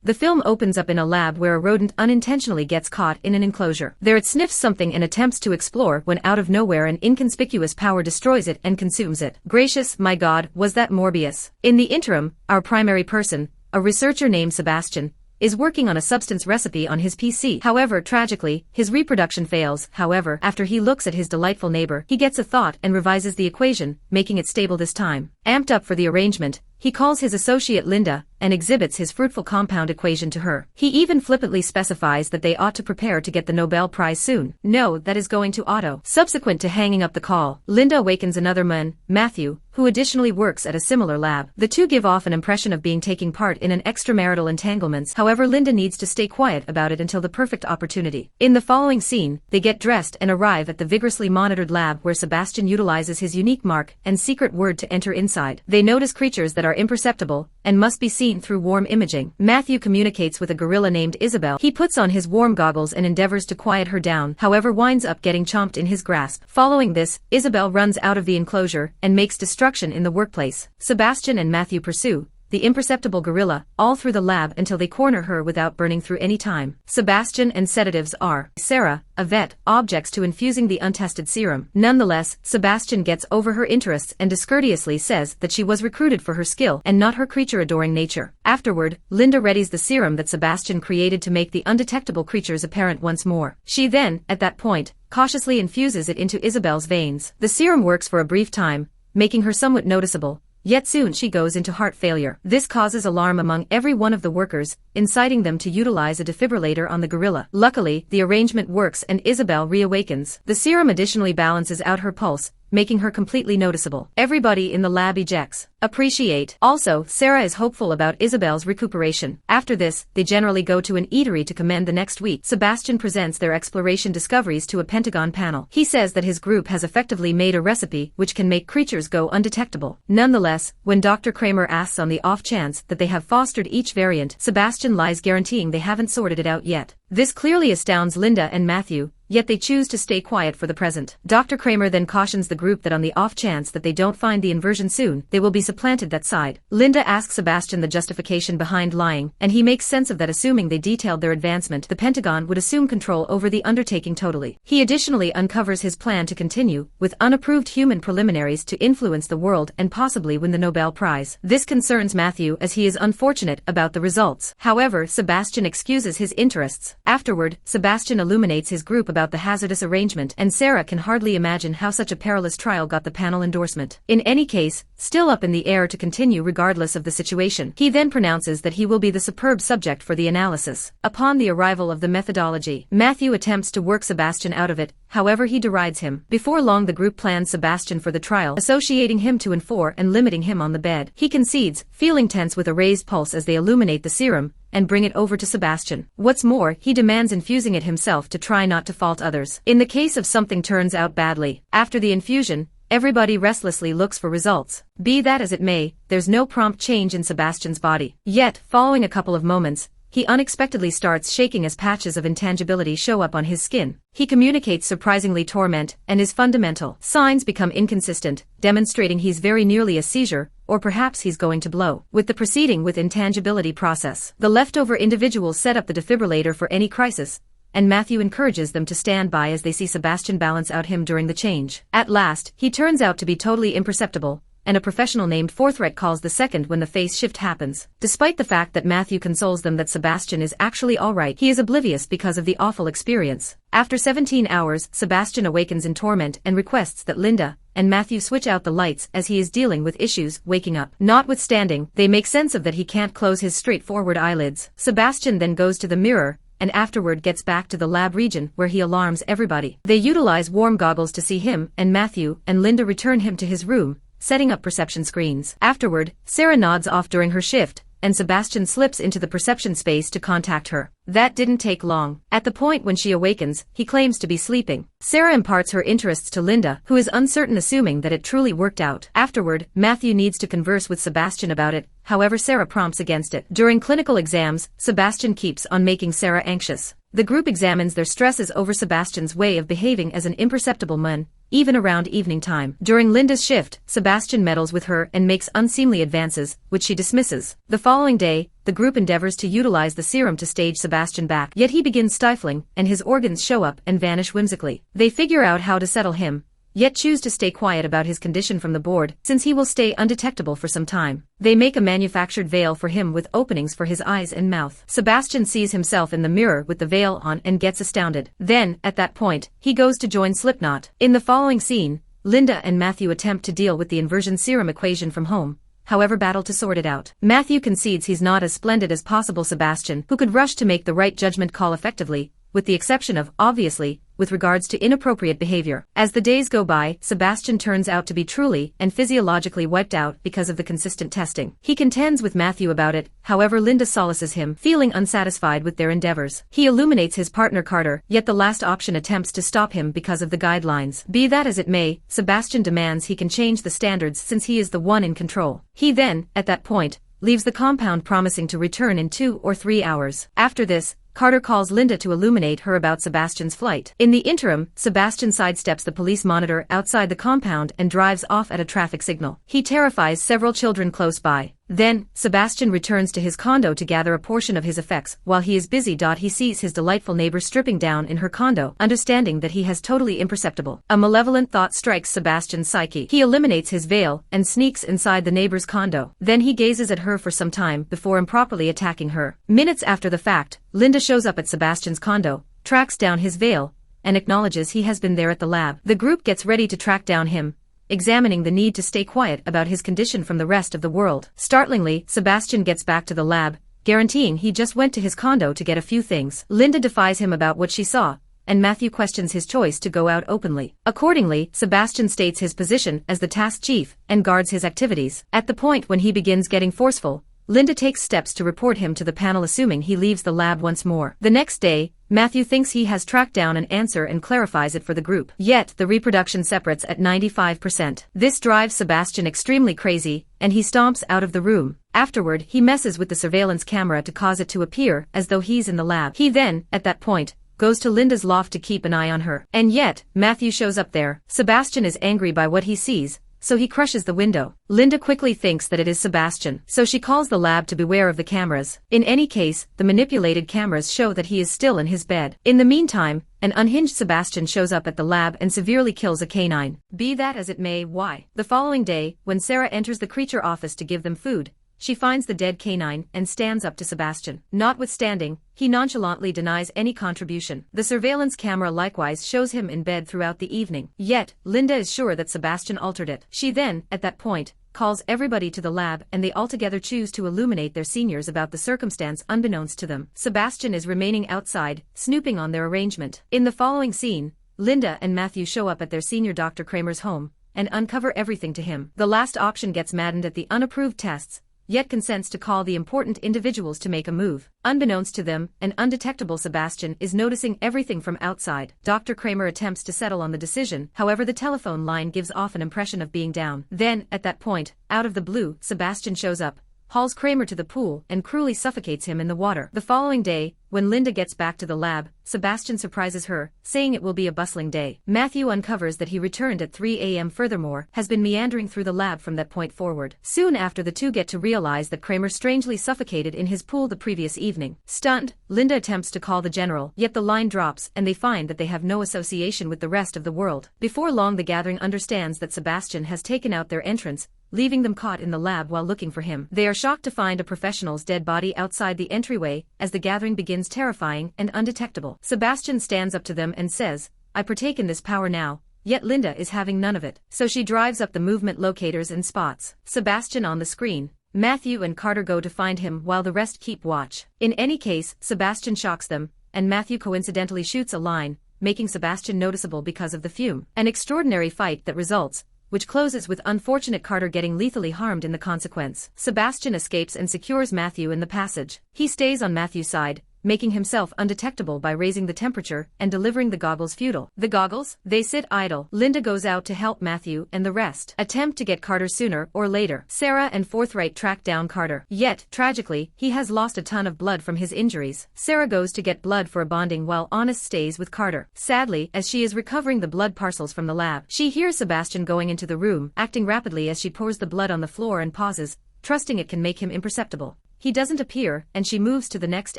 The film opens up in a lab where a rodent unintentionally gets caught in an enclosure. There it sniffs something and attempts to explore when out of nowhere an inconspicuous power destroys it and consumes it. Gracious, my God, was that Morbius? In the interim, our primary person, a researcher named Sebastian, is working on a substance recipe on his PC. However, tragically, his reproduction fails. However, after he looks at his delightful neighbor, he gets a thought and revises the equation, making it stable this time. Amped up for the arrangement, he calls his associate Linda and exhibits his fruitful compound equation to her. He even flippantly specifies that they ought to prepare to get the Nobel Prize soon. No, that is going to Otto. Subsequent to hanging up the call, Linda awakens another man, Matthew, who additionally works at a similar lab. The two give off an impression of being taking part in an extramarital entanglements. However, Linda needs to stay quiet about it until the perfect opportunity. In the following scene, they get dressed and arrive at the vigorously monitored lab where Sebastian utilizes his unique mark and secret word to enter inside. They notice creatures that are imperceptible and must be seen through warm imaging. Matthew communicates with a gorilla named Isabel. He puts on his warm goggles and endeavors to quiet her down, however winds up getting chomped in his grasp. Following this, Isabel runs out of the enclosure and makes destruction in the workplace. Sebastian and Matthew pursue the imperceptible gorilla all through the lab until they corner her without burning through any time. Sebastian and sedatives are Sarah, a vet, objects to infusing the untested serum. Nonetheless, Sebastian gets over her interests and discourteously says that she was recruited for her skill and not her creature-adoring nature. Afterward, Linda readies the serum that Sebastian created to make the undetectable creatures apparent once more. She then, at that point, cautiously infuses it into Isabel's veins. The serum works for a brief time, making her somewhat noticeable. Yet soon she goes into heart failure. This causes alarm among every one of the workers, inciting them to utilize a defibrillator on the gorilla. Luckily, the arrangement works and Isabel reawakens. The serum additionally balances out her pulse, making her completely noticeable. Everybody in the lab ejects. Appreciate. Also, Sarah is hopeful about Isabel's recuperation. After this, they generally go to an eatery to commend the next week. Sebastian presents their exploration discoveries to a Pentagon panel. He says that his group has effectively made a recipe which can make creatures go undetectable. Nonetheless, when Dr. Kramer asks on the off chance that they have fostered each variant, Sebastian lies guaranteeing they haven't sorted it out yet. This clearly astounds Linda and Matthew, yet they choose to stay quiet for the present. Dr. Kramer then cautions the group that on the off chance that they don't find the inversion soon, they will be supplanted that side. Linda asks Sebastian the justification behind lying, and he makes sense of that, assuming they detailed their advancement, the Pentagon would assume control over the undertaking totally. He additionally uncovers his plan to continue, with unapproved human preliminaries to influence the world and possibly win the Nobel Prize. This concerns Matthew as he is unfortunate about the results. However, Sebastian excuses his interests. Afterward, Sebastian illuminates his group about the hazardous arrangement, and Sarah can hardly imagine how such a perilous trial got the panel endorsement. In any case, still up in the air to continue regardless of the situation, he then pronounces that he will be the superb subject for the analysis. Upon the arrival of the methodology, Matthew attempts to work Sebastian out of it, however he derides him. Before long the group plans Sebastian for the trial, associating him to N4 and limiting him on the bed. He concedes, feeling tense with a raised pulse as they illuminate the serum, and bring it over to Sebastian. What's more, he demands infusing it himself to try not to fault others. In the case of something turns out badly, after the infusion, everybody restlessly looks for results. Be that as it may, there's no prompt change in Sebastian's body. Yet, following a couple of moments, he unexpectedly starts shaking as patches of intangibility show up on his skin. He communicates surprisingly torment, and his fundamental signs become inconsistent, demonstrating he's very nearly a seizure, or perhaps he's going to blow. With the proceeding with intangibility process, the leftover individuals set up the defibrillator for any crisis, and Matthew encourages them to stand by as they see Sebastian balance out him during the change. At last, he turns out to be totally imperceptible, and a professional named Forthright calls the second when the phase shift happens. Despite the fact that Matthew consoles them that Sebastian is actually alright, he is oblivious because of the awful experience. After 17 hours, Sebastian awakens in torment and requests that Linda and Matthew switch out the lights as he is dealing with issues waking up. Notwithstanding, they make sense of that he can't close his straightforward eyelids. Sebastian then goes to the mirror, and afterward gets back to the lab region where he alarms everybody. They utilize warm goggles to see him, and Matthew and Linda return him to his room, setting up perception screens. Afterward, Sarah nods off during her shift, and Sebastian slips into the perception space to contact her. That didn't take long. At the point when she awakens, he claims to be sleeping. Sarah imparts her interests to Linda, who is uncertain, assuming that it truly worked out. Afterward, Matthew needs to converse with Sebastian about it, however Sarah prompts against it. During clinical exams, Sebastian keeps on making Sarah anxious. The group examines their stresses over Sebastian's way of behaving as an imperceptible man, even around evening time. During Linda's shift, Sebastian meddles with her and makes unseemly advances, which she dismisses. The following day, the group endeavors to utilize the serum to stage Sebastian back, yet he begins stifling, and his organs show up and vanish whimsically. They figure out how to settle him, yet choose to stay quiet about his condition from the board, since he will stay undetectable for some time. They make a manufactured veil for him with openings for his eyes and mouth. Sebastian sees himself in the mirror with the veil on and gets astounded. Then, at that point, he goes to join Slipknot. In the following scene, Linda and Matthew attempt to deal with the inversion serum equation from home, however battle to sort it out. Matthew concedes he's not as splendid as possible Sebastian, who could rush to make the right judgment call effectively, with the exception of, obviously, with regards to inappropriate behavior. As the days go by, Sebastian turns out to be truly and physiologically wiped out because of the consistent testing. He contends with Matthew about it, however Linda solaces him, feeling unsatisfied with their endeavors. He illuminates his partner Carter, yet the last option attempts to stop him because of the guidelines. Be that as it may, Sebastian demands he can change the standards since he is the one in control. He then, at that point, leaves the compound promising to return in 2 or 3 hours. After this, Carter calls Linda to illuminate her about Sebastian's flight. In the interim, Sebastian sidesteps the police monitor outside the compound and drives off at a traffic signal. He terrifies several children close by. Then, Sebastian returns to his condo to gather a portion of his effects. While he is busy, he sees his delightful neighbor stripping down in her condo, understanding that he has totally imperceptible. A malevolent thought strikes Sebastian's psyche. He eliminates his veil and sneaks inside the neighbor's condo. Then he gazes at her for some time before improperly attacking her. Minutes after the fact, Linda shows up at Sebastian's condo, tracks down his veil, and acknowledges he has been there at the lab. The group gets ready to track down him, examining the need to stay quiet about his condition from the rest of the world. Startlingly, Sebastian gets back to the lab, guaranteeing he just went to his condo to get a few things. Linda defies him about what she saw, and Matthew questions his choice to go out openly. Accordingly, Sebastian states his position as the task chief and guards his activities. At the point when he begins getting forceful, Linda takes steps to report him to the panel, assuming he leaves the lab once more. The next day, Matthew thinks he has tracked down an answer and clarifies it for the group. Yet, the reproduction separates at 95%. This drives Sebastian extremely crazy, and he stomps out of the room. Afterward, he messes with the surveillance camera to cause it to appear as though he's in the lab. He then, at that point, goes to Linda's loft to keep an eye on her. And yet, Matthew shows up there. Sebastian is angry by what he sees, so he crushes the window. Linda quickly thinks that it is Sebastian, so she calls the lab to beware of the cameras. In any case, the manipulated cameras show that he is still in his bed. In the meantime, an unhinged Sebastian shows up at the lab and severely kills a canine. Be that as it may, why? The following day, when Sarah enters the creature office to give them food, she finds the dead canine and stands up to Sebastian. Notwithstanding, he nonchalantly denies any contribution. The surveillance camera likewise shows him in bed throughout the evening. Yet, Linda is sure that Sebastian altered it. She then, at that point, calls everybody to the lab and they altogether choose to illuminate their seniors about the circumstance unbeknownst to them. Sebastian is remaining outside, snooping on their arrangement. In the following scene, Linda and Matthew show up at their senior Dr. Kramer's home and uncover everything to him. The last option gets maddened at the unapproved tests, yet consents to call the important individuals to make a move. Unbeknownst to them, an undetectable Sebastian is noticing everything from outside. Dr. Kramer attempts to settle on the decision, however the telephone line gives off an impression of being down. Then, at that point, out of the blue, Sebastian shows up, hauls Kramer to the pool and cruelly suffocates him in the water. The following day, when Linda gets back to the lab, Sebastian surprises her, saying it will be a bustling day. Matthew uncovers that he returned at 3 a.m. furthermore, has been meandering through the lab from that point forward. Soon after, the two get to realize that Kramer strangely suffocated in his pool the previous evening. Stunned, Linda attempts to call the general, yet the line drops and they find that they have no association with the rest of the world. Before long, the gathering understands that Sebastian has taken out their entrance, leaving them caught in the lab while looking for him. They are shocked to find a professional's dead body outside the entryway, as the gathering begins terrifying and undetectable. Sebastian stands up to them and says, "I partake in this power now," yet Linda is having none of it. So she drives up the movement locators and spots Sebastian on the screen. Matthew and Carter go to find him while the rest keep watch. In any case, Sebastian shocks them, and Matthew coincidentally shoots a line, making Sebastian noticeable because of the fume. An extraordinary fight that results, which closes with unfortunate Carter getting lethally harmed in the consequence. Sebastian escapes and secures Matthew in the passage. He stays on Matthew's side, making himself undetectable by raising the temperature and delivering the goggles futile. The goggles? They sit idle. Linda goes out to help Matthew and the rest attempt to get Carter sooner or later. Sarah and Forthright track down Carter. Yet, tragically, he has lost a ton of blood from his injuries. Sarah goes to get blood for a bonding while Honest stays with Carter. Sadly, as she is recovering the blood parcels from the lab, she hears Sebastian going into the room, acting rapidly as she pours the blood on the floor and pauses, trusting it can make him imperceptible. He doesn't appear, and she moves to the next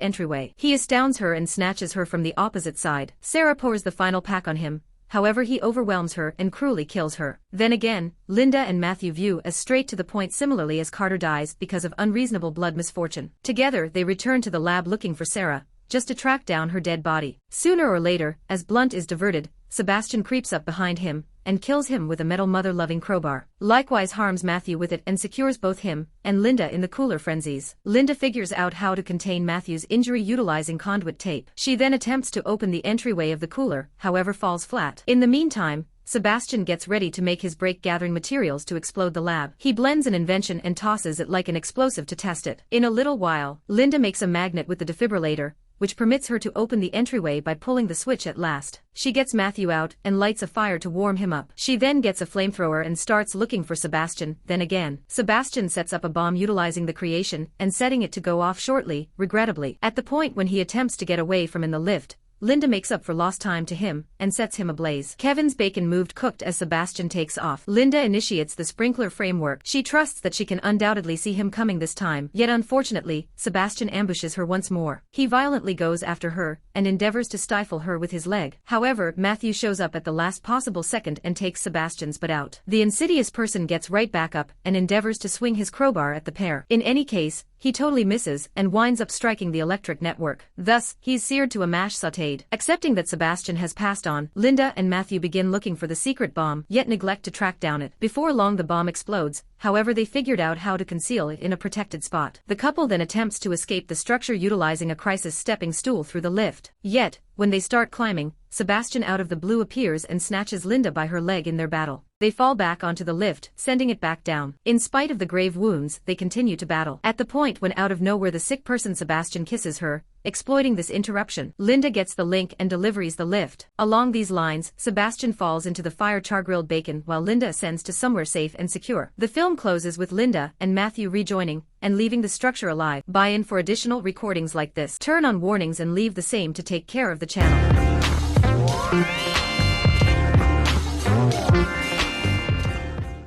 entryway. He astounds her and snatches her from the opposite side. Sarah pours the final pack on him, however he overwhelms her and cruelly kills her. Then again, Linda and Matthew view as straight to the point similarly as Carter dies because of unreasonable blood misfortune. Together they return to the lab looking for Sarah, just to track down her dead body. Sooner or later, as Blunt is diverted, Sebastian creeps up behind him and kills him with a metal mother-loving crowbar. Likewise harms Matthew with it and secures both him and Linda in the cooler frenzies. Linda figures out how to contain Matthew's injury utilizing conduit tape. She then attempts to open the entryway of the cooler, however falls flat. In the meantime, Sebastian gets ready to make his break gathering materials to explode the lab. He blends an invention and tosses it like an explosive to test it. In a little while, Linda makes a magnet with the defibrillator, which permits her to open the entryway by pulling the switch at last. She gets Matthew out and lights a fire to warm him up. She then gets a flamethrower and starts looking for Sebastian. Then again, Sebastian sets up a bomb utilizing the creation and setting it to go off shortly, regrettably. At the point when he attempts to get away from in the lift, Linda makes up for lost time to him and sets him ablaze. Kevin's bacon moved cooked as Sebastian takes off. Linda initiates the sprinkler framework. She trusts that she can undoubtedly see him coming this time. Yet unfortunately, Sebastian ambushes her once more. He violently goes after her and endeavors to stifle her with his leg. However, Matthew shows up at the last possible second and takes Sebastian's butt out. The insidious person gets right back up and endeavors to swing his crowbar at the pair. In any case, he totally misses and winds up striking the electric network. Thus, he's seared to a mash sautéed. Accepting that Sebastian has passed on, Linda and Matthew begin looking for the secret bomb, yet neglect to track down it. Before long the bomb explodes, however they figured out how to conceal it in a protected spot. The couple then attempts to escape the structure utilizing a crisis stepping stool through the lift. Yet, when they start climbing, Sebastian out of the blue appears and snatches Linda by her leg in their battle. They fall back onto the lift, sending it back down. In spite of the grave wounds, they continue to battle. At the point when out of nowhere the sick person Sebastian kisses her, exploiting this interruption, Linda gets the link and deliveries the lift. Along these lines, Sebastian falls into the fire char-grilled bacon while Linda ascends to somewhere safe and secure. The film closes with Linda and Matthew rejoining and leaving the structure alive. Buy in for additional recordings like this. Turn on warnings and leave the same to take care of the channel.